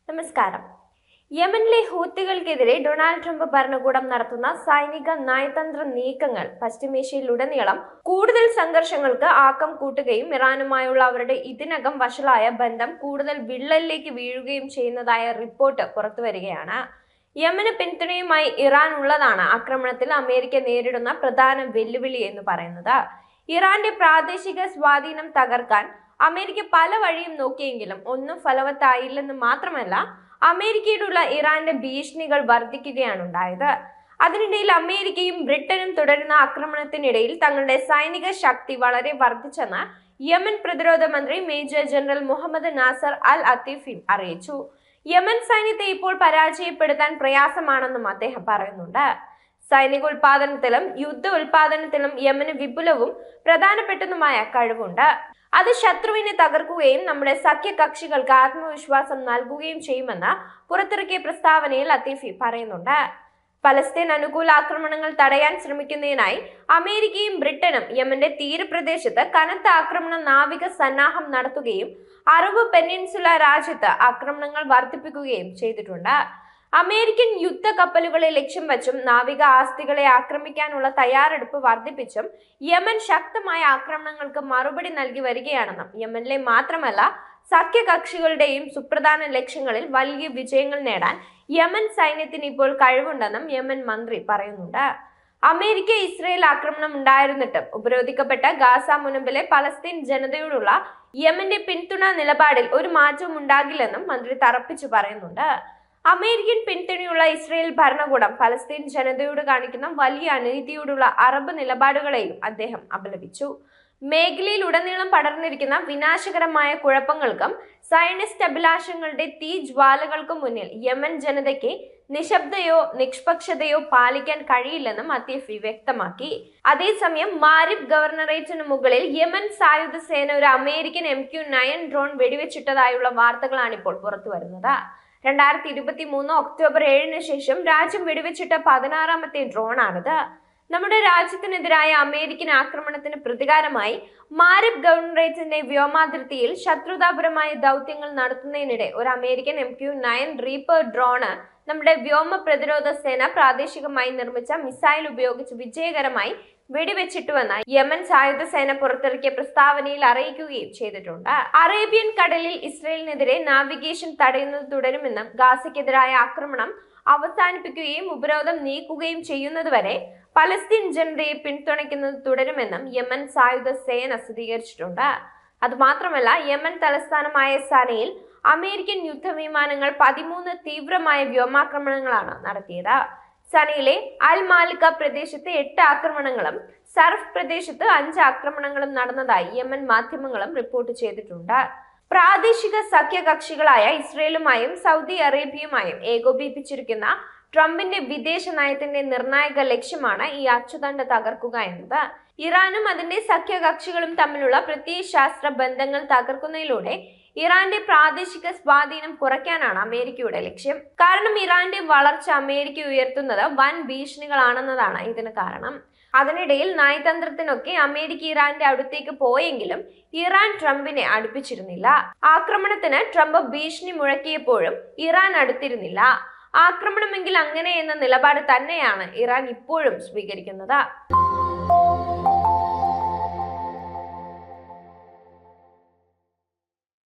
നമസ്കാരം. യമനിലെ ഹൂത്തികൾക്കെതിരെ Donald Trump ഭരണകൂടം നടത്തുന്ന സൈനിക നയതന്ത്ര നീക്കങ്ങൾ പശ്ചിമേഷ്യയിലുടനീളം കൂടുതൽ സംഘർഷങ്ങൾക്ക് ആക്കം കൂട്ടുകയും ഇറാനുമായുള്ള അവരുടെ ഇതിനകം വഷളായ ബന്ധം കൂടുതൽ വിള്ളലിലേക്ക് വീഴുകയും ചെയ്യുന്നതായ റിപ്പോർട്ട് പുറത്തുവരികയാണ്. യമന് പിന്തുണയുമായി ഇറാൻ ഉള്ളതാണ് ആക്രമണത്തിൽ അമേരിക്ക നേരിടുന്ന പ്രധാന വെല്ലുവിളി എന്ന് പറയുന്നത്. ഇറാന്റെ പ്രാദേശിക സ്വാധീനം തകർക്കാൻ അമേരിക്ക പല വഴിയും നോക്കിയെങ്കിലും ഒന്നും ഫലവത്തായില്ലെന്ന് മാത്രമല്ല, അമേരിക്കയോടുള്ള ഇറാന്റെ ഭീഷണികൾ വർദ്ധിക്കുകയാണ് ഉണ്ടായത്. അതിനിടയിൽ അമേരിക്കയും ബ്രിട്ടനും തുടരുന്ന ആക്രമണത്തിനിടയിൽ തങ്ങളുടെ സൈനിക ശക്തി വളരെ വർദ്ധിച്ചെന്ന് യമൻ പ്രതിരോധ മന്ത്രി മേജർ ജനറൽ മുഹമ്മദ് നാസർ അൽ അത്തീഫി അറിയിച്ചു. യമൻ സൈന്യത്തെ ഇപ്പോൾ പരാജയപ്പെടുത്താൻ പ്രയാസമാണെന്നും അദ്ദേഹം പറയുന്നുണ്ട്. സൈനിക ഉൽപാദനത്തിലും യുദ്ധ ഉൽപാദനത്തിലും യമന് വിപുലവും പ്രധാനപ്പെട്ടതുമായ കഴിവുണ്ട്. അത് ശത്രുവിനെ തകർക്കുകയും നമ്മുടെ സഖ്യകക്ഷികൾക്ക് ആത്മവിശ്വാസം നൽകുകയും ചെയ്യുമെന്ന് പുറത്തിറക്കിയ പ്രസ്താവനയിൽ അത്തീഫി പറയുന്നുണ്ട്. പലസ്തീൻ അനുകൂല ആക്രമണങ്ങൾ തടയാൻ ശ്രമിക്കുന്നതിനായി അമേരിക്കയും ബ്രിട്ടനും യമന്റെ തീരപ്രദേശത്ത് കനത്ത ആക്രമണ നാവിക സന്നാഹം നടത്തുകയും അറബ് പെനിൻസുല രാജ്യത്ത് ആക്രമണങ്ങൾ വർദ്ധിപ്പിക്കുകയും ചെയ്തിട്ടുണ്ട്. അമേരിക്കൻ യുദ്ധ കപ്പലുകളെ ലക്ഷ്യം വച്ചും നാവിക ആസ്തികളെ ആക്രമിക്കാനുള്ള തയ്യാറെടുപ്പ് വർദ്ധിപ്പിച്ചും യമൻ ശക്തമായ ആക്രമണങ്ങൾക്ക് മറുപടി നൽകി വരികയാണെന്നും യമനിലെ മാത്രമല്ല സഖ്യകക്ഷികളുടെയും സുപ്രധാന ലക്ഷ്യങ്ങളിൽ വലിയ വിജയങ്ങൾ നേടാൻ യമൻ സൈന്യത്തിന് ഇപ്പോൾ കഴിവുണ്ടെന്നും യമൻ മന്ത്രി പറയുന്നുണ്ട്. അമേരിക്ക ഇസ്രയേൽ ആക്രമണം ഉണ്ടായിരുന്നിട്ടും ഉപരോധിക്കപ്പെട്ട ഗാസ മുനമ്പിലെ പലസ്തീൻ ജനതയോടുള്ള യമന്റെ പിന്തുണ നിലപാടിൽ ഒരു മാറ്റവും ഉണ്ടാകില്ലെന്നും മന്ത്രി തറപ്പിച്ചു പറയുന്നുണ്ട്. അമേരിക്കൻ പിന്തുണയുള്ള ഇസ്രയേൽ ഭരണകൂടം പലസ്തീൻ ജനതയോട് കാണിക്കുന്ന വലിയ അനീതിയോടുള്ള അറബ് നിലപാടുകളെയും അദ്ദേഹം അപലപിച്ചു. മേഖലയിൽ ഉടനീളം പടർന്നിരിക്കുന്ന വിനാശകരമായ കുഴപ്പങ്ങൾക്കും സയനിസ്റ്റ് അഭിലാഷങ്ങളുടെ തീജ്വാലകൾക്കും മുന്നിൽ യമൻ ജനതയ്ക്ക് നിശബ്ദയോ നിഷ്പക്ഷതയോ പാലിക്കാൻ കഴിയില്ലെന്നും അത്തീഫി വ്യക്തമാക്കി. അതേസമയം മാരിബ് ഗവർണറേറ്റിന് മുകളിൽ യമൻ സായുധ സേന ഒരു അമേരിക്കൻ MQ-9 ഡ്രോൺ വെടിവെച്ചിട്ടതായുള്ള വാർത്തകളാണ് ഇപ്പോൾ പുറത്തുവരുന്നത്. 2023 ഒക്ടോബർ 7 ശേഷം രാജ്യം വെടിവെച്ചിട്ട 16ാമത്തെ ഡ്രോണാണിത്. നമ്മുടെ രാജ്യത്തിനെതിരായ അമേരിക്കൻ ആക്രമണത്തിന് പ്രതികാരമായി മാരിബ് ഗവർണറേറ്റിന്റെ വ്യോമാതിർത്തിയിൽ ശത്രുതാപരമായ ദൗത്യങ്ങൾ നടത്തുന്നതിനിടെ ഒരു അമേരിക്കൻ MQ-9 റീപ്പർ ഡ്രോണ് നമ്മുടെ വ്യോമ പ്രതിരോധ സേന പ്രാദേശികമായി നിർമ്മിച്ച മിസൈൽ ഉപയോഗിച്ച് വിജയകരമായി വെടിവെച്ചിട്ടുവെന്ന് യമൻ സായുധ സേന പുറത്തിറക്കിയ പ്രസ്താവനയിൽ അറിയിക്കുകയും ചെയ്തിട്ടുണ്ട്. അറേബ്യൻ കടലിൽ ഇസ്രയേലിനെതിരെ നാവിഗേഷൻ തടയുന്നത് തുടരുമെന്നും ഗാസയ്ക്കെതിരായ ആക്രമണം അവസാനിപ്പിക്കുകയും ഉപരോധം നീക്കുകയും ചെയ്യുന്നതുവരെ പലസ്തീൻ ജനതയെ പിന്തുണയ്ക്കുന്നത് തുടരുമെന്നും യമൻ സായുധ സേന സ്ഥിരീകരിച്ചിട്ടുണ്ട്. അതുമാത്രമല്ല, യമൻ തലസ്ഥാനമായ സനയിൽ അമേരിക്കൻ യുദ്ധവിമാനങ്ങൾ 13 തീവ്രമായ വ്യോമാക്രമണങ്ങളാണ് നടത്തിയത്. സനയിലെ അൽ മാലിക്ക പ്രദേശത്ത് 8 ആക്രമണങ്ങളും സർഫ് പ്രദേശത്ത് 5 ആക്രമണങ്ങളും നടന്നതായി യമൻ മാധ്യമങ്ങളും റിപ്പോർട്ട് ചെയ്തിട്ടുണ്ട്. പ്രാദേശിക സഖ്യകക്ഷികളായ ഇസ്രയേലുമായും സൗദി അറേബ്യയുമായും ഏകോപിപ്പിച്ചിരിക്കുന്ന ട്രംപിന്റെ വിദേശ നയത്തിന്റെ നിർണായക ലക്ഷ്യമാണ് ഈ അച്ചുതണ്ട് തകർക്കുക എന്നത്. ഇറാനും അതിന്റെ സഖ്യകക്ഷികളും തമ്മിലുള്ള പ്രത്യയശാസ്ത്ര ബന്ധങ്ങൾ തകർക്കുന്നതിലൂടെ ഇറാന്റെ പ്രാദേശിക സ്വാധീനം കുറയ്ക്കാനാണ് അമേരിക്കയുടെ ലക്ഷ്യം. കാരണം ഇറാന്റെ വളർച്ച അമേരിക്ക ഉയർത്തുന്നത് വൻ ഭീഷണികളാണെന്നതാണ് ഇതിന് കാരണം. അതിനിടയിൽ നയതന്ത്രത്തിനൊക്കെ അമേരിക്ക ഇറാന്റെ അടുത്തേക്ക് പോയെങ്കിലും ഇറാൻ ട്രംപിനെ അടുപ്പിച്ചിരുന്നില്ല. ആക്രമണത്തിന് ട്രംപ് ഭീഷണി മുഴക്കിയപ്പോഴും ഇറാൻ അടുത്തിരുന്നില്ല. ആക്രമണമെങ്കിൽ അങ്ങനെ എന്ന നിലപാട് തന്നെയാണ് ഇറാൻ ഇപ്പോഴും സ്വീകരിക്കുന്നത്.